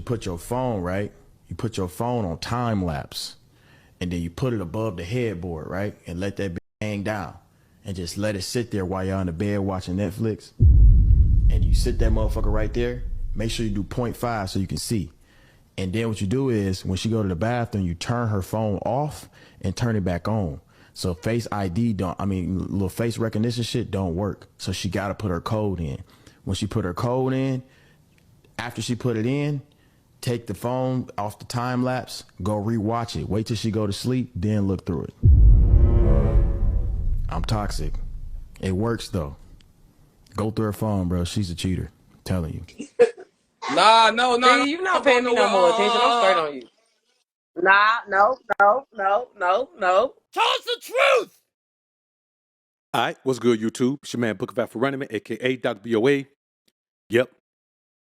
put your phone, right? You put your phone on time lapse, and then you put it above the headboard, right? And let that hang down, and just let it sit there while you're on the bed watching Netflix. And you sit that motherfucker right there. Make sure you do 0.5 so you can see. And then what you do is, when she go to the bathroom, you turn her phone off and turn it back on. So face ID little face recognition shit don't work. So she got to put her code in. When she put her code in, after she put it in, take the phone off the time lapse, go rewatch it. Wait till she go to sleep, then look through it. I'm toxic. It works though. Go through her phone, bro. She's a cheater. I'm telling you. Nah, no. See, you're not paying me no more attention. I'm starting on you. Nah, no. Tell us the truth. All right, what's good, YouTube? It's your man, Book of AlphaRonomy, a.k.a. Dr. BOA. Yep,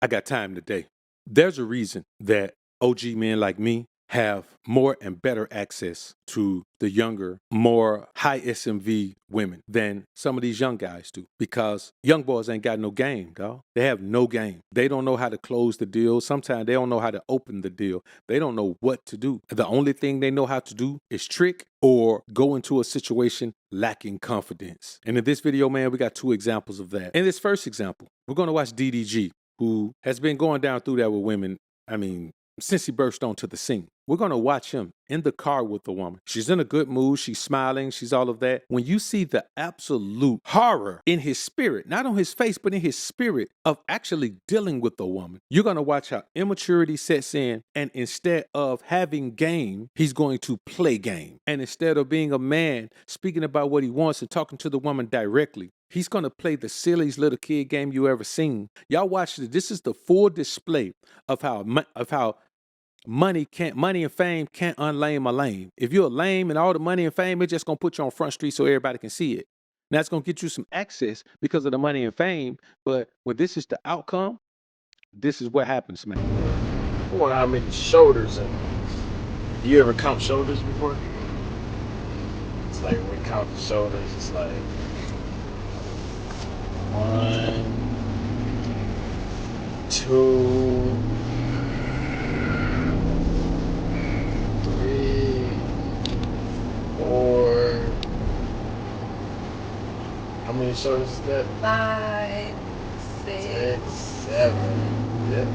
I got time today. There's a reason that OG men like me have more and better access to the younger, more high SMV women than some of these young guys do. Because young boys ain't got no game, dog. They have no game. They don't know how to close the deal. Sometimes they don't know how to open the deal. They don't know what to do. The only thing they know how to do is trick or go into a situation lacking confidence. And in this video, man, we got two examples of that. In this first example, we're going to watch DDG, who has been going down through that with women, since he burst onto the scene. We're going to watch him in the car with the woman. She's in a good mood. She's smiling. She's all of that. When you see the absolute horror in his spirit, not on his face, but in his spirit of actually dealing with the woman, you're going to watch how immaturity sets in. And instead of having game, he's going to play game. And instead of being a man, speaking about what he wants and talking to the woman directly, he's going to play the silliest little kid game you ever seen. Y'all watch this. This is the full display of how money and fame can't unlame a lame. If you're a lame and all the money and fame, it's just going to put you on Front Street so everybody can see it. Now it's going to get you some access because of the money and fame. But when this is the outcome, this is what happens, man. I wonder how many shoulders. Do you ever count shoulders before? It's like when we count the shoulders, it's like 1, 2, 3, 4. How many shoulders is that? 5, 6, 7. Yep.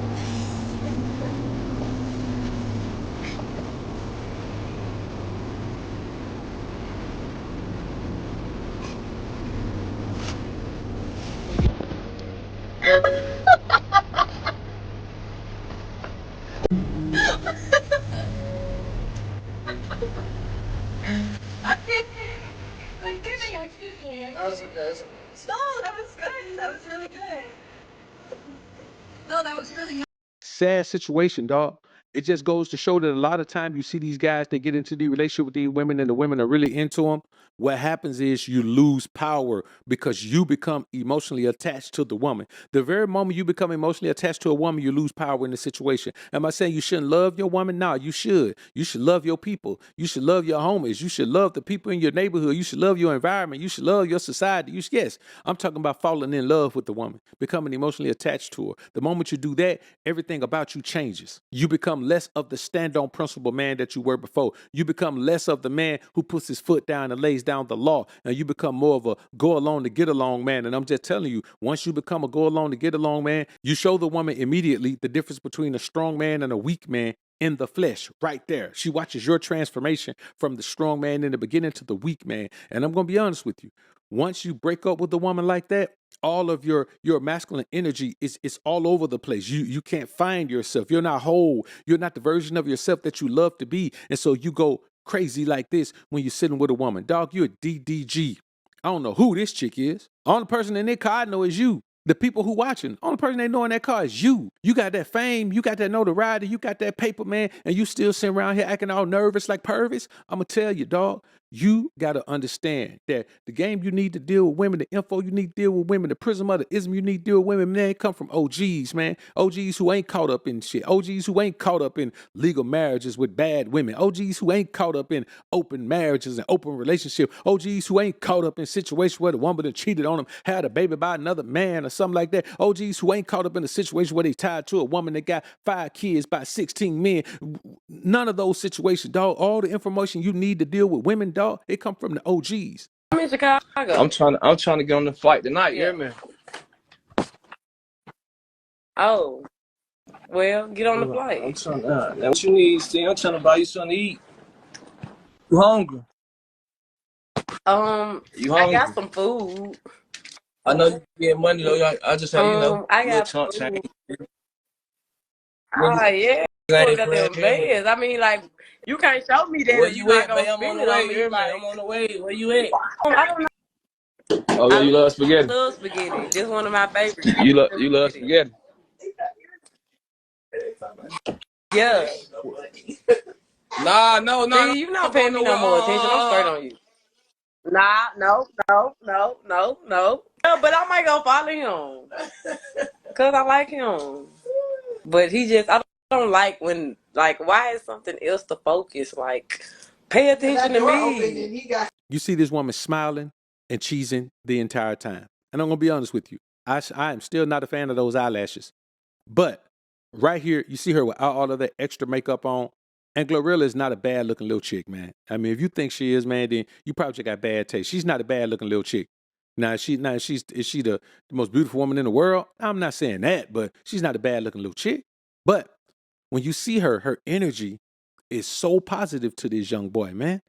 Sad situation, dog. It just goes to show that a lot of times you see these guys, they get into the relationship with these women and the women are really into them. What happens is you lose power because you become emotionally attached to the woman. The very moment you become emotionally attached to a woman, you lose power in the situation. Am I saying you shouldn't love your woman? No, you should. You should love your people. You should love your homies. You should love the people in your neighborhood. You should love your environment. You should love your society. Yes, I'm talking about falling in love with the woman, becoming emotionally attached to her. The moment you do that, everything about you changes. You become less of the stand-on principle man that you were before. You become less of the man who puts his foot down and lays down the law. And you become more of a go along to get along man. And I'm just telling you, once you become a go along to get along man, you show the woman immediately the difference between a strong man and a weak man in the flesh right there. She watches your transformation from the strong man in the beginning to the weak man. And I'm going to be honest with you. Once you break up with a woman like that, all of your masculine energy is all over the place. You can't find yourself. You're not whole. You're not the version of yourself that you love to be. And so you go crazy like this when you're sitting with a woman. Dog, you're a DDG. I don't know who this chick is. Only person in that car I know is you. The people who watching, only person they know in that car is you. You got that fame, you got that notoriety, you got that paper, man, and you still sitting around here acting all nervous like pervs. I'm going to tell you, dog, You got to understand that the game you need to deal with women, the info you need to deal with women, the prism of the ism you need to deal with women, man, it come from OGs, man. OGs who ain't caught up in shit. OGs who ain't caught up in legal marriages with bad women. OGs who ain't caught up in open marriages and open relationships. OGs who ain't caught up in situations where the woman that cheated on them had a baby by another man or something like that. OGs who ain't caught up in a situation where they tied to a woman that got 5 kids by 16 men. None of those situations, dog. All the information you need to deal with women, dog, it come from the OGs. I'm in Chicago. I'm trying to get on the flight tonight. Yeah. You hear me? Oh, well, get on the flight. I'm trying. Now what you need? See, I'm trying to buy you something to eat. You hungry? I got some food. I know you get money though. I just have I little got chunk food. change. Oh yeah, Ain't got them grand, bands. I mean, like, you can't show me that Where if you you at, not man? gonna I'm on spend the it way. on You me. hear me? Like, I'm on the way. Where you at? I don't know. Oh yeah, you love spaghetti. I love spaghetti. This is one of my favorites. You love spaghetti. Yeah. Nah, no. See, you not paying me no more attention. I'm straight on you. Nah, no. Yeah, but I might go follow him. Cause I like him. But I don't like when, like, why is something else the focus? Like, pay attention to me. You see this woman smiling and cheesing the entire time. And I'm going to be honest with you. I am still not a fan of those eyelashes. But right here, you see her without all of that extra makeup on. And Glorilla is not a bad looking little chick, man. I mean, if you think she is, man, then you probably just got bad taste. She's not a bad looking little chick. Is she the most beautiful woman in the world? I'm not saying that, but she's not a bad looking little chick. But when you see her energy is so positive to this young boy, man.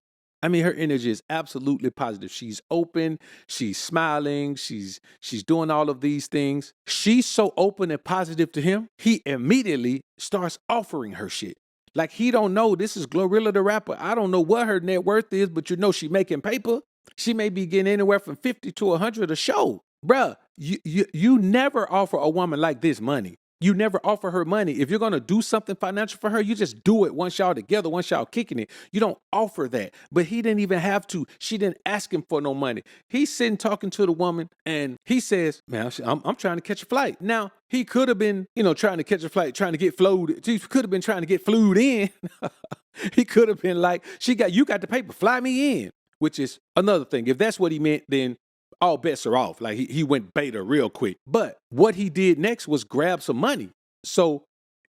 I mean, her energy is absolutely positive. She's open, she's smiling, she's doing all of these things. She's so open and positive to him, he immediately starts offering her shit. Like, he don't know this is Glorilla the rapper. I don't know what her net worth is, but you know she making paper. She may be getting anywhere from 50 to 100 a show. Bruh, you never offer a woman like this money. You never offer her money. If you're going to do something financial for her, you just do it once y'all together, once y'all kicking it. You don't offer that. But he didn't even have to. She didn't ask him for no money. He's sitting talking to the woman and he says, man, I'm trying to catch a flight. Now, he could have been, trying to catch a flight, trying to get flowed. He could have been trying to get flued in. He could have been like, you got the paper, fly me in, which is another thing. If that's what he meant, then all bets are off. Like, he went beta real quick. But what he did next was grab some money. So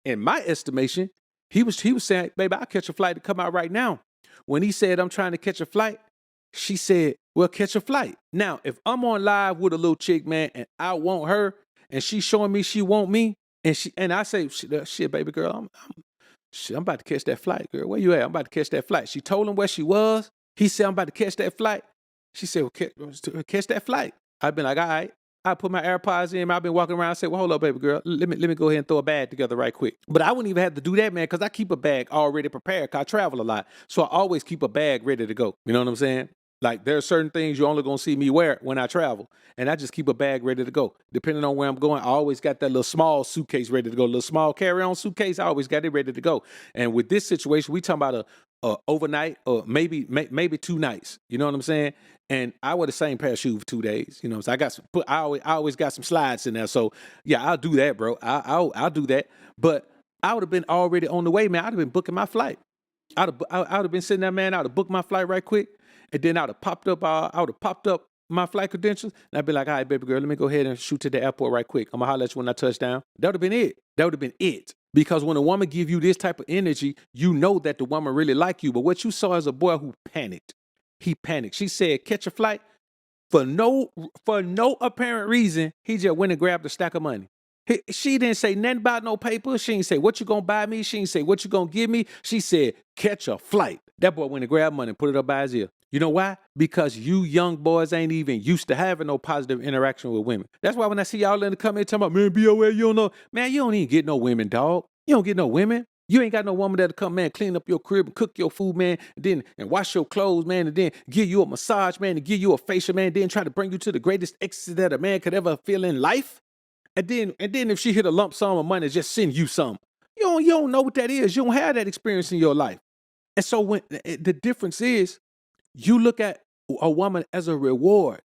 in my estimation, he was saying, baby, I'll catch a flight to come out right now. When he said, I'm trying to catch a flight, she said, well, catch a flight. Now, if I'm on live with a little chick, man, and I want her, and she's showing me she want me, and I say, shit, baby girl, I'm about to catch that flight, girl. Where you at? I'm about to catch that flight. She told him where she was. He said, I'm about to catch that flight. She said, well, catch that flight. I've been like, all right. I put my AirPods in. I've been walking around and say, well, hold up, baby girl. Let me go ahead and throw a bag together right quick. But I wouldn't even have to do that, man, because I keep a bag already prepared because I travel a lot. So I always keep a bag ready to go. You know what I'm saying? Like, there are certain things you're only going to see me wear when I travel. And I just keep a bag ready to go. Depending on where I'm going, I always got that little small suitcase ready to go. Little small carry-on suitcase, I always got it ready to go. And with this situation, we talking about a overnight or maybe 2 nights. You know what I'm saying? And I wear the same pair of shoes for 2 days. You know what I'm saying? I always got some slides in there. So, yeah, I'll do that, bro. I'll do that. But I would have been already on the way, man. I'd have been booking my flight. I would have been sitting there, man. I would have booked my flight right quick. And then I would have popped up my flight credentials. And I'd be like, all right, baby girl, let me go ahead and shoot to the airport right quick. I'm going to holler at you when I touch down. That would have been it. That would have been it. Because when a woman give you this type of energy, you know that the woman really like you. But what you saw is a boy who panicked. He panicked. She said, catch a flight. For no apparent reason, he just went and grabbed a stack of money. She didn't say nothing about no paper. She didn't say, what you gonna buy me? She didn't say, what you gonna give me? She said, catch a flight. That boy went and grabbed money and put it up by his ear. You know why? Because you young boys ain't even used to having no positive interaction with women. That's why when I see y'all in the comment talking about, man, BOA, you don't know. Man, you don't even get no women, dog. You don't get no women. You ain't got no woman that'll come, man, clean up your crib and cook your food, man, and wash your clothes, man, and then give you a massage, man, and give you a facial, man, then try to bring you to the greatest ecstasy that a man could ever feel in life. And then if she hit a lump sum of money, just send you some. You don't know what that is. You don't have that experience in your life. And so when the difference is, You look at a woman as a reward.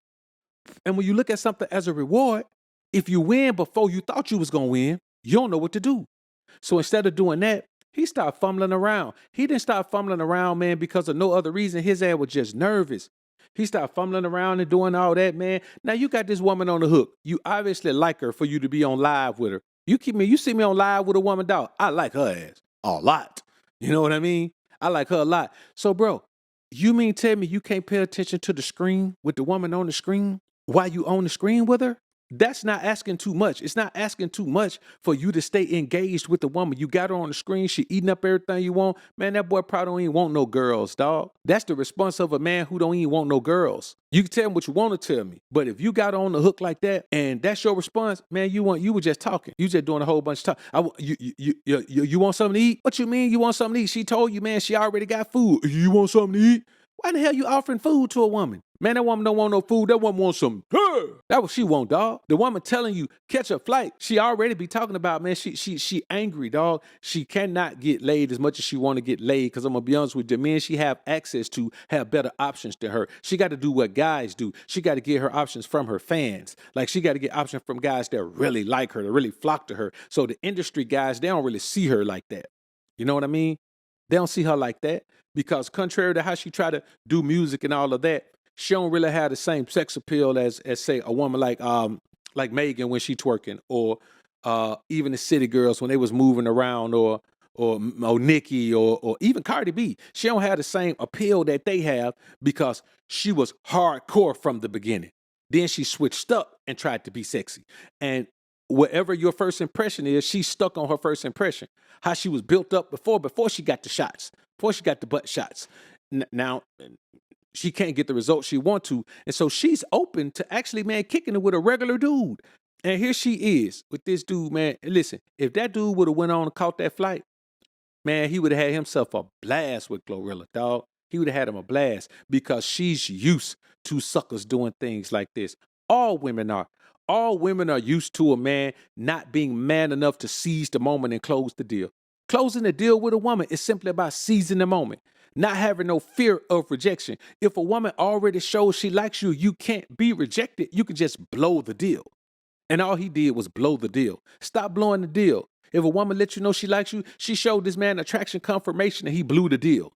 And when you look at something as a reward, if you win before you thought you was going to win, you don't know what to do. So instead of doing that, he started fumbling around. He didn't start fumbling around, man, because of no other reason. His ass was just nervous. He started fumbling around and doing all that, man. Now you got this woman on the hook. You obviously like her for you to be on live with her. You see me on live with a woman, dog. I like her ass a lot. You know what I mean? I like her a lot. So, bro, you mean tell me you can't pay attention to the screen with the woman on the screen while you on the screen with her? That's not asking too much. It's not asking too much for you to stay engaged with the woman. You got her on the screen. She eating up everything you want. Man, that boy probably don't even want no girls, dog. That's the response of a man who don't even want no girls. You can tell him what you want to tell me. But if you got her on the hook like that and that's your response, man, you were just talking. You just doing a whole bunch of talk. You want something to eat? What you mean you want something to eat? She told you, man, she already got food. You want something to eat? Why the hell you offering food to a woman? Man, that woman don't want no food. That woman wants some. That's what she want, dog. The woman telling you catch a flight. She already be talking about, man. She angry, dog. She cannot get laid as much as she want to get laid. Because I'm gonna be honest with you, the men she have access to have better options than her. She got to do what guys do. She got to get her options from her fans. Like she got to get options from guys that really like her, that really flock to her. So the industry guys, they don't really see her like that. You know what I mean? They don't see her like that because contrary to how she try to do music and all of that, she don't really have the same sex appeal as say a woman like Megan when she twerking, or even the City Girls when they was moving around, or Nicki, or even Cardi B. She don't have the same appeal that they have because she was hardcore from the beginning. Then she switched up and tried to be sexy. And whatever your first impression is, she's stuck on her first impression. How she was built up before she got the shots, before she got the butt shots. Now, she can't get the results she want to. And so she's open to actually, man, kicking it with a regular dude. And here she is with this dude, man. And listen, if that dude would have went on and caught that flight, man, he would have had himself a blast with Glorilla, dog. He would have had him a blast because she's used to suckers doing things like this. All women are. All women are used to a man not being man enough to seize the moment and close the deal. Closing the deal with a woman is simply about seizing the moment, not having no fear of rejection. If a woman already shows she likes you, you can't be rejected. You can just blow the deal. And all he did was blow the deal. Stop blowing the deal. If a woman lets you know she likes you, she showed this man attraction confirmation and he blew the deal.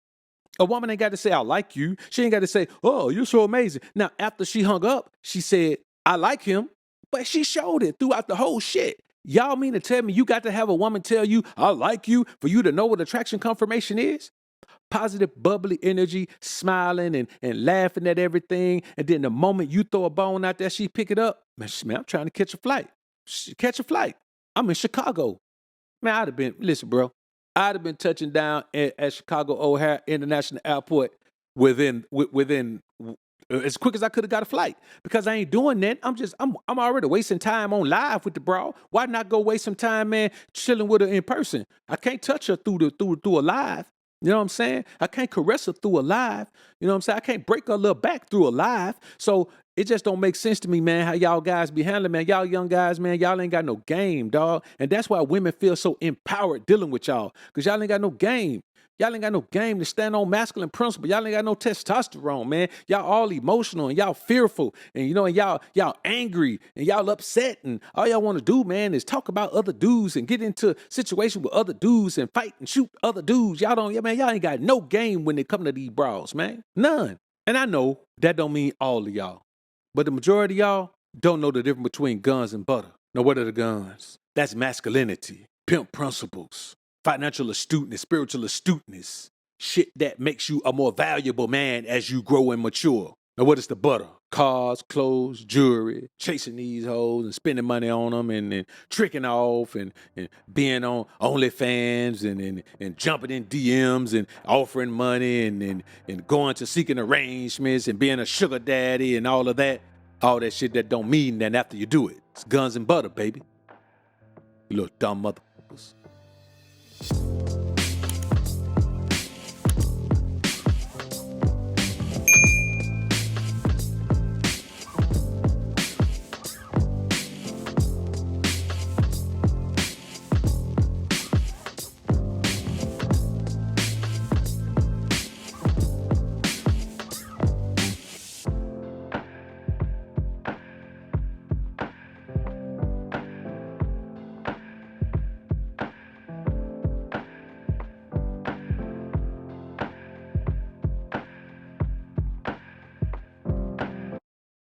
A woman ain't got to say, I like you. She ain't got to say, oh, you're so amazing. Now, after she hung up, she said, I like him. But she showed it throughout the whole shit. Y'all mean to tell me you got to have a woman tell you, I like you, for you to know what attraction confirmation is? Positive, bubbly energy, smiling and laughing at everything. And then the moment you throw a bone out there, she pick it up. Man, I'm trying to catch a flight. Catch a flight. I'm in Chicago. Man, I'd have been, listen, bro, I'd have been touching down at Chicago O'Hare International Airport within as quick as I could have got a flight, because I ain't doing that. I'm already wasting time on live with the bro. Why not go waste some time, man, chilling with her in person? I can't touch her through a live. You know what I'm saying? I can't caress her through a live. You know what I'm saying? I can't break her little back through a live. So it just don't make sense to me, man, how y'all guys be handling, man. Y'all young guys, man, y'all ain't got no game, dog. And that's why women feel so empowered dealing with y'all, because y'all ain't got no game. Y'all ain't got no game to stand on masculine principle. Y'all ain't got no testosterone, man. Y'all all emotional and y'all fearful, and you know, and y'all angry and y'all upset, and all y'all want to do, man, is talk about other dudes and get into situations with other dudes and fight and shoot other dudes. Y'all ain't got no game when it come to these bras, man. None. And I know that don't mean all of y'all, but the majority of y'all don't know the difference between guns and butter. Now, what are the guns? That's masculinity, pimp principles, financial astuteness, spiritual astuteness, shit that makes you a more valuable man as you grow and mature. Now, what is the butter? Cars, clothes, jewelry, chasing these hoes and spending money on them, and tricking off and being on OnlyFans and jumping in DMs and offering money and going to seeking arrangements and being a sugar daddy and all of that. All that shit that don't mean nothing after you do it. It's guns and butter, baby. You little dumb motherfuckers.